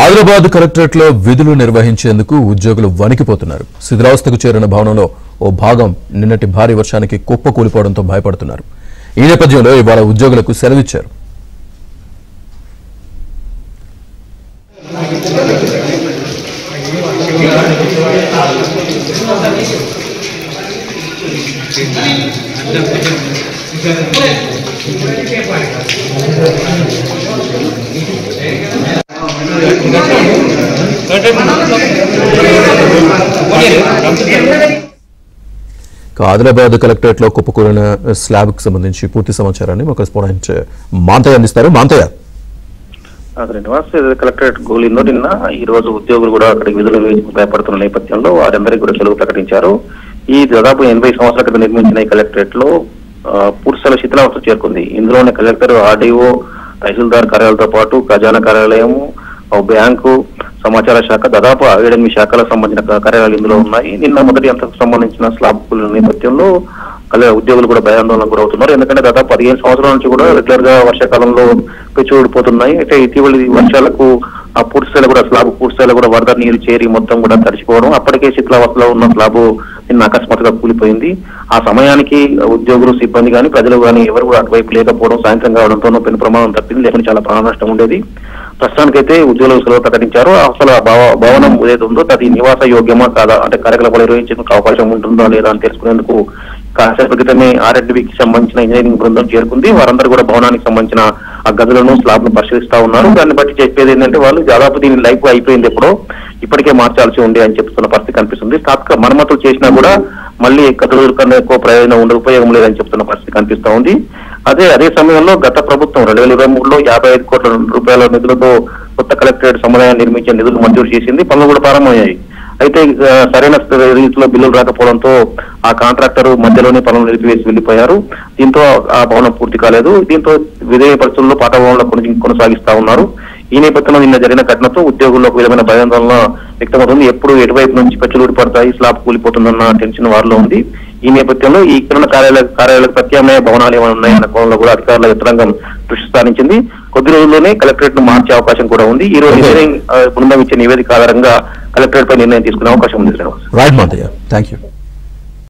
Adilabad collectorate లో విధులు నిర్వహించేందుకు ఉద్యోగులు వణికిపోతున్నారు. శిథిలావస్థకు చేరిన భవనంలో ఓ భాగం నిన్నటి భారీ వర్షానికి కుప్పకూలిపోవడంతో భయపడుతున్నారు. ఈ నేపథ్యంలో ఇవాళ ఉద్యోగులకు సెలవిచ్చారు. ఆదిలాబాద్ కలెక్టరేట్ లో కుప్పకూలిన స్లాబ్ కు సంబంధించి పూర్తి సమాచారాన్ని ఒక స్పోరెంట్ మాంతయ్య అందిస్తారు. మాంతయ్య, కలెక్టరేట్ గోలిందో నిన్న ఈ రోజు ఉద్యోగులు కూడా అక్కడికి విధులు భయపడుతున్న నేపథ్యంలో వారందరికీ కూడా సెలవు ప్రకటించారు. ఈ దాదాపు 80 సంవత్సరాల క్రితం నిర్మించిన ఈ కలెక్టరేట్ లో పూర్తిస్థాయి శిథిలావస్థ చేరుకుంది. ఇందులోనే కలెక్టర్, ఆర్డీఓ, తహసీల్దార్ కార్యాలయంతో పాటు ఖజానా కార్యాలయం, బ్యాంకు, సమాచార శాఖ, దాదాపు 7-8 శాఖలకు సంబంధించిన కార్యాలయాలు ఇందులో ఉన్నాయి. నిన్న మొదటి అంతకు సంబంధించిన స్లాబ్ నేపథ్యంలో ఉద్యోగులు కూడా భయాందోళనకు గురవుతున్నారు. ఎందుకంటే దాదాపు 15 సంవత్సరాల నుంచి కూడా రెగ్యులర్ గా వర్షాకాలంలో పెచ్చుడిపోతున్నాయి. అయితే ఇటీవలి వర్షాలకు ఆ పూర్తిస్థాయిలో కూడా స్లాబ్ పూర్తిస్థాయిలో కూడా వరద నీరు చేరి మొత్తం కూడా తడిచిపోవడం, అప్పటికే శిథిలావస్థలో ఉన్న స్లాబ్ నిన్న అకస్మాత్తుగా కూలిపోయింది. ఆ సమయానికి ఉద్యోగులు, సిబ్బంది కానీ ప్రజలు కానీ ఎవరు కూడా అటువైపు లేకపోవడం, సాయంత్రం కావడంతో పెను ప్రమాదం తప్పింది. లేకపోతే చాలా ప్రాణ నష్టం ఉండేది. ప్రస్తుతానికైతే ఉద్యోగులు సెలవు ప్రకటించారు. అసలు భవనం ఏదైతే ఉందో అది నివాస యోగ్యమా కాదా, అంటే కార్యకలాపాలు నిర్వహించేందుకు అవకాశం ఉంటుందా లేదా అని తెలుసుకునేందుకు కాసేపు క్రితమే ఆర్ఎండ్బికి సంబంధించిన ఇంజనీరింగ్ బృందం చేరుకుంది. వారందరూ కూడా భవనానికి సంబంధించిన ఆ గదులను, స్లాబ్ ను పరిశీలిస్తా ఉన్నారు. దాన్ని బట్టి చెప్పేది ఏంటంటే వాళ్ళు దాదాపు దీని లైఫ్ అయిపోయింది, ఎప్పుడో ఇప్పటికే మార్చాల్సి ఉంది అని చెప్తున్న పరిస్థితి కనిపిస్తుంది. తాత్కాలిక మరమ్మతులు చేసినా కూడా మళ్ళీ గదుల కన్నా ఎక్కువ ప్రయోజనం ఉపయోగం లేదని చెప్తున్న పరిస్థితి కనిపిస్తా ఉంది. అదే సమయంలో గత ప్రభుత్వం 2023లో 55 కోట్ల రూపాయల నిధులతో కొత్త కలెక్టరేట్ సముదాయాన్ని నిర్మించే నిధులు మంజూరు చేసింది. పనులు కూడా ప్రారంభమయ్యాయి. అయితే సరైన రీతిలో బిల్లులు రాకపోవడంతో ఆ కాంట్రాక్టర్ మధ్యలోనే పనులు నిలిపివేసి వెళ్లిపోయారు. దీంతో ఆ భవనం పూర్తి కాలేదు. దీంతో విధేయ పరిస్థితుల్లో పాత భవనంలో కొనసాగిస్తా ఉన్నారు. ఈ నేపథ్యంలో నిన్న జరిగిన ఘటనతో ఉద్యోగుల్లో ఒక విధమైన భయాందోళన వ్యక్తమవుతుంది. ఎప్పుడు ఎటువైపు నుంచి పెచ్చులూడి పడతాయి, స్లాబ్ కూలిపోతుందన్న టెన్షన్ వారిలో ఉంది. ఈ నేపథ్యంలో ఈ కిరణ కార్యాలయాలకు ప్రత్యామ్నాయ భవనాలు ఏమైనా ఉన్నాయన్న కోణంలో కూడా అధికారుల యంత్రాంగం దృష్టి సారించింది. కొద్ది రోజుల్లోనే కలెక్టరేట్ ను మార్చే అవకాశం కూడా ఉంది. ఈ రోజు ఇంజనీరింగ్ బృందం ఇచ్చే నివేదిక ఆధారంగా కలెక్టరేట్ పై నిర్ణయం తీసుకునే అవకాశం ఉంది. Right Manthaiah, thank you.